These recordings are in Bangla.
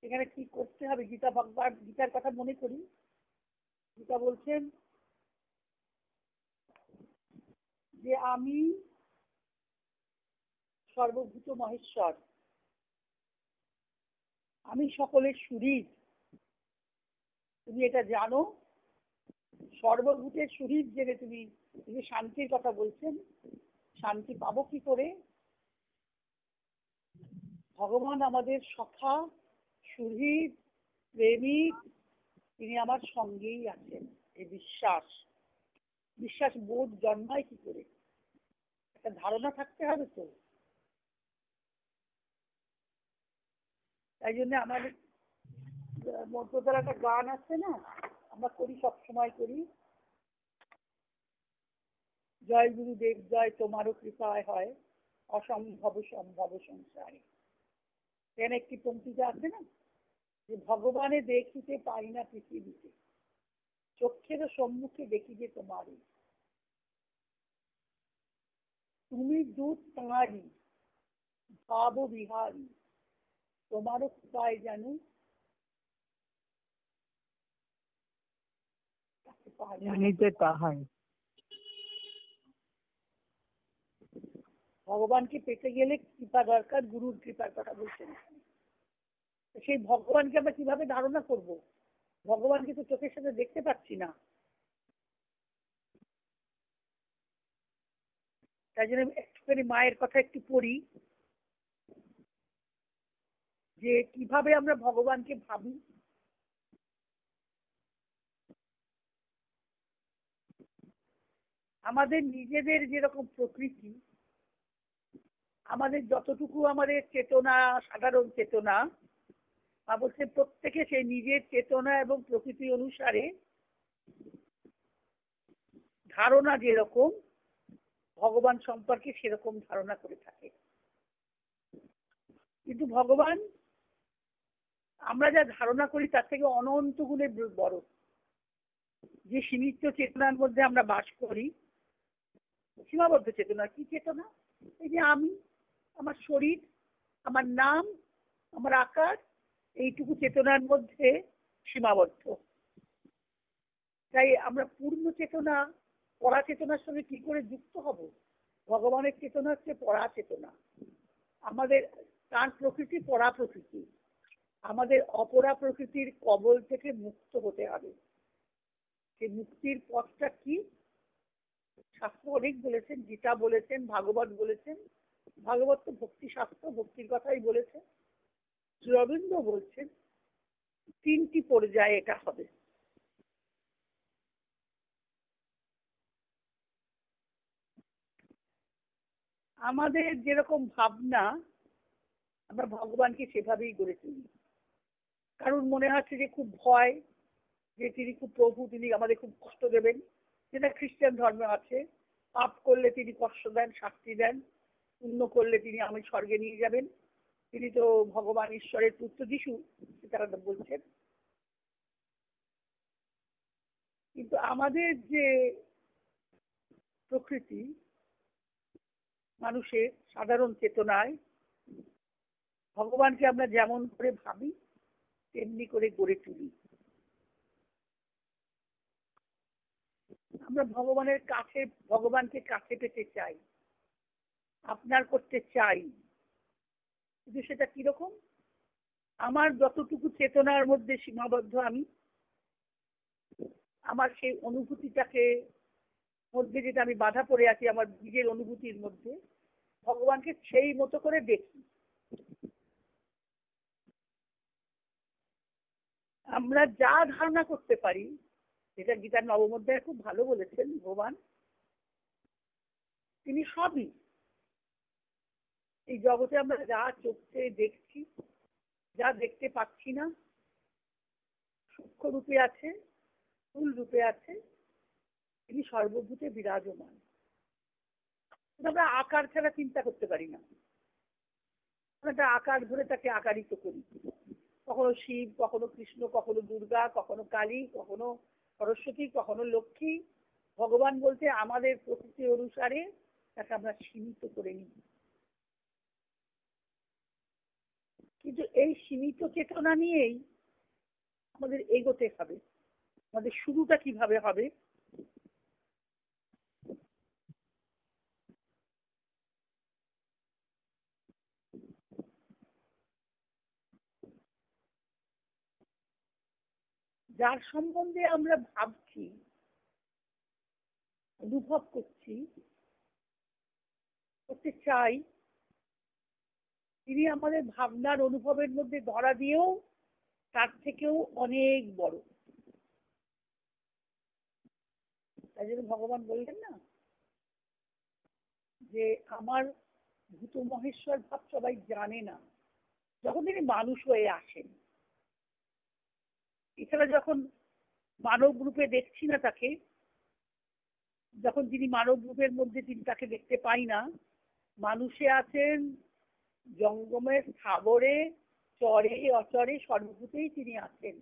এখানে কি করতে হবে? গীতার কথা মনে করি। গীতা বলছেন যে আমি সর্বভূত মহেশ্বর, আমি সকলের শরীর। তুমি এটা জানো, সর্বভূতের শরীর জেনে তুমি শান্তির কথা বলছেন। শান্তি পাবো কি করে? ভগবান আমাদের সখা, সুহৃদ, প্রেমিক, তিনি আমার সঙ্গেই আছেন। এই বিশ্বাস বোধ জন্মায় কি করে? একটা ধারণা থাকতে হবে তো। তাই জন্য আমাদের মধ্যতার একটা গান আছে না, আমরা করি, সবসময় করি, জয় গুরুদেব জয়, তোমারও কৃপায় হয় অসম্ভব সম্ভব সংসারে। কেন একটি পঙ্ক্তিতে আছে না, যে ভগবানে দেখিতে পাই না পৃথিবীতে, চক্ষের সম্মুখে দেখি যে তোমারই। তুমি দূত তাঁরই, ভাব বিহারী, তোমারও কৃপায় জানো তাহাই। ভগবানকে পেতে গেলে কৃপা দরকার, গুরুর কৃপার কথা বলছেন। সেই ভগবানকে আমরা কিভাবে ধারণা করব? ভগবানকে তো চোখের সাথে দেখতে পাচ্ছি না। তাই জন্য একটুখানি মায়ের কথা একটু পড়ি, যে কিভাবে আমরা ভগবানকে ভাবি। আমাদের নিজেদের যেরকম প্রকৃতি, আমাদের যতটুকু আমাদের চেতনা, সাধারণ চেতনা, বলছে প্রত্যেকে সেই নিজের চেতনা এবং প্রকৃতি অনুসারে ধারণা যেরকম ভগবান সম্পর্কে সেরকম ধারণা করে থাকে। কিন্তু ভগবান আমরা যা ধারণা করি তার থেকে অনন্ত গুণে বড়। যে সীমিত চেতনার মধ্যে আমরা বাস করি, সীমাবদ্ধ চেতনা। কি চেতনা? এই যে আমি, আমার শরীর, আমার নাম, আমার আকার, এইটুকু চেতনার মধ্যে সীমাবদ্ধ। তাই আমরা পূর্ণ চেতনা, পরা চেতনার সঙ্গে কি করে যুক্ত হব? ভগবানের চেতনা হচ্ছে পরা চেতনা। আমাদের তার প্রকৃতি পরা প্রকৃতি, আমাদের অপরা প্রকৃতির কবল থেকে মুক্ত হতে হবে। সেই মুক্তির পথটা কি? শাস্ত্র অনেক বলেছেন, গীতা বলেছেন, ভাগবত বলেছেন। ভাগবত তো ভক্তি শাস্ত্র, ভক্তির কথাই বলেছে। শ্রী অরবিন্দ বলছেন 3টি পর্যায়ে এটা হবে। আমাদের যেরকম ভাবনা, আমরা ভগবানকে সেভাবেই গড়ে তুলি। কারণ মনে হচ্ছে যে খুব ভয়, যে তিনি খুব প্রভু, তিনি আমাদের খুব কষ্ট দেবেন, যেটা খ্রিস্টান ধর্মে আছে। পাপ করলে তিনি কষ্ট দেন, শাস্তি দেন, পুণ্য করলে তিনি আমি স্বর্গে নিয়ে যাবেন। তিনি তো ভগবান ঈশ্বরের পুত্র যিশু, তারা বলছেন। কিন্তু আমাদের যে প্রকৃতি, মানুষের সাধারণ চেতনায় ভগবানকে আমরা যেমন করে ভাবি তেমনি করে গড়ে তুলি। আমরা ভগবানকে কাছে পেতে চাই, আপনার করতে চাই। কিন্তু সেটা কিরকম? আমার যতটুকু চেতনার মধ্যে সীমাবদ্ধ, আমি আমার সেই অনুভূতিটাকে মধ্যে, যেটা আমি বাধা পড়ে আছি আমার নিজের অনুভূতির মধ্যে, ভগবানকে সেই মতো করে দেখি। আমরা যা ধারণা করতে পারি, যেটা গীতার নবম অধ্যায়ে খুব ভালো বলেছেন ভগবান, তিনি সবই। এই জগতে আমরা যা চোখে দেখছি, যা দেখতে পাচ্ছি না, সূক্ষ্ম রূপে আছে, স্থূল রূপে আছে, তিনি সর্বভূতে বিরাজমান। আমরা আকার ছাড়া চিন্তা করতে পারি না। একটা আকার ধরে তাকে আকারিত করি, কখনো শিব, কখনো কৃষ্ণ, কখনো দুর্গা, কখনো কালী, কখনো সরস্বতী, কখনো লক্ষ্মী। ভগবান বলতে আমাদের প্রকৃতি অনুসারে তাকে আমরা সীমিত করে নিই। কিন্তু এই সীমিত চেতনা নিয়েই আমাদের এগোতে হবে। আমাদের শুরুটা কিভাবে হবে? যার সম্বন্ধে আমরা ভাবছি, অনুভব করছি, করতে চাই, তিনি আমাদের ভাবনার অনুভবের মধ্যে ধরা দিয়েও তার থেকেও অনেক বড়। তাই জন্য ভগবান বললেন না যে আমার ভূত মহেশ্বর ভাব সবাই জানে না। যখন তিনি মানুষ হয়ে আসেন, এছাড়া যখন মানব রূপে দেখছি না তাকে, যখন তিনি মানব রূপের মধ্যে তিনি তাকে দেখতে পাই না, মানুষে আছেন, জঙ্গমে, স্থাবরে, চরে অচরে সর্বভূতেই তিনি আছেন,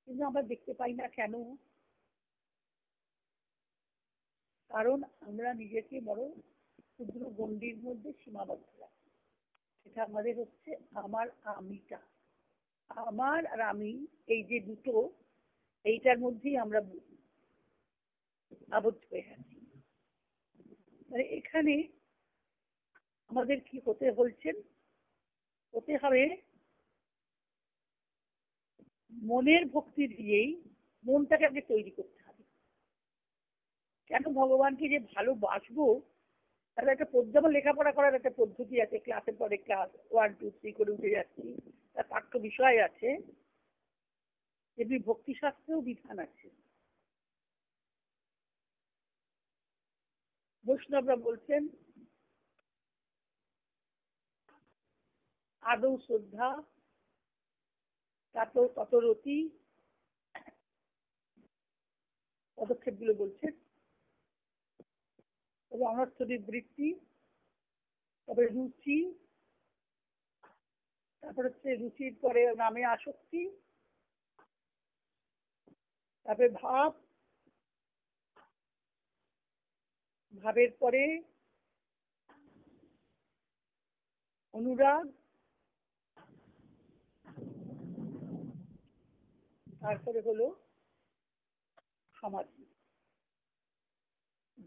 কিন্তু আমরা দেখতে পাই না কেন? কারণ আমরা নিজেকে বড় ক্ষুদ্র গণ্ডির মধ্যে সীমাবদ্ধ রাখি। সেটা আমাদের হচ্ছে আমার আমিটা। আমার আর আমি, এই যে দুটো, এইটার মধ্যেই আমরা আবদ্ধ হয়ে আছি। মানে এখানে আমাদের কি হতে বলছেন? হতে হবে মনের ভক্তি দিয়েই মনটাকে আগে তৈরি করতে হবে। কেন ভগবানকে যে ভালোবাসবো, তাহলে একটা যেমন লেখাপড়া করার একটা পদ্ধতি আছে, ক্লাসের পরে ক্লাস 1 2 3 করে উঠে যাচ্ছি, তার পাঠ্য বিষয় আছে, তেমনি ভক্তিশাস্ত্রেও বিধান আছে। বৈষ্ণবরা বলছেন আদৌ শ্রদ্ধা, তাতেও ততরতি, পদক্ষেপ গুলো বলছেন। তবে অনর্থবিদ বৃত্তি, তবে রুচি, তারপর হচ্ছে রুচির পরে নামে আসক্তি, তারপরে ভাব, ভাবের পরে অনুরাগ, তারপরে হলো সমাধি।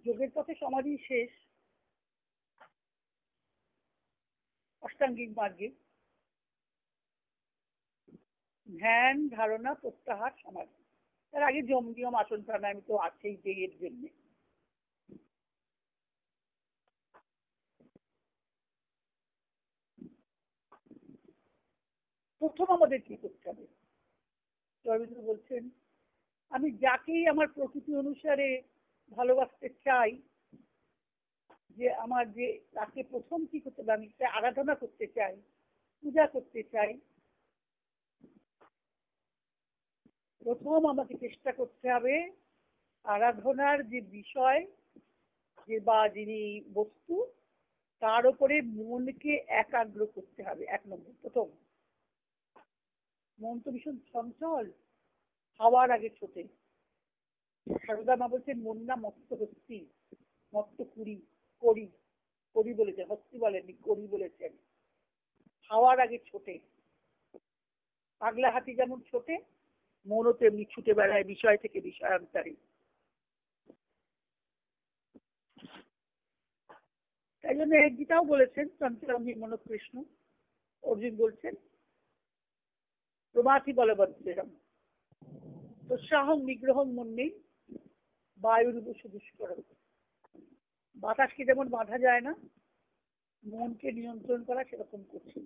যোগের পথে সমাধি শেষ, অষ্টাঙ্গিক মার্গে ধ্যান, ধারণা, প্রত্যাহার, সমাধি। তার আগে যম নিয়ম আসন প্রাণায়াম তো আছেই দেহের জন্য। প্রথম আমাদের কি করতে হবে? রবীন্দ্র বলছেন আমি যাকেই আমার প্রকৃতি অনুসারে ভালোবাসতে চাই, যে আমার যে তাকে প্রথম কি করতে হবে? আমি আরাধনা করতে চাই, পূজা করতে চাই। প্রথম আমাকে চেষ্টা করতে হবে আরাধনার যে বিষয়, যে বা যিনি বস্তু, তার উপরে মনকে একাগ্র করতে হবে। 1 নম্বর। প্রথম, মন তো ভীষণ চঞ্চল, হাওয়ার আগে ছোটে। সারদা মা বলছেন মন না মত্ত হস্তি, মত্ত কুড়ি, করি, করি বলেছেন, হস্তি বলেননি, করি বলেছেন। হাওয়ার আগে ছোটে, পাগলা হাতি যেমন ছোটে, মনও তেমনি ছুটে বেড়ায় বিষয় থেকে বিষয়ান্তরে। তাই জন্য গীতাও বলেছেন চঞ্চলম হি মন কৃষ্ণ। অর্জুন বলছেন প্রমাথি বলবৎ তোষাহং নিগ্রহং মন্যে বায়ুরূপসু দুষ্করম। বাতাসকে যেমন বাঁধা যায় না, মনকে নিয়ন্ত্রণ করা সেরকম কঠিন।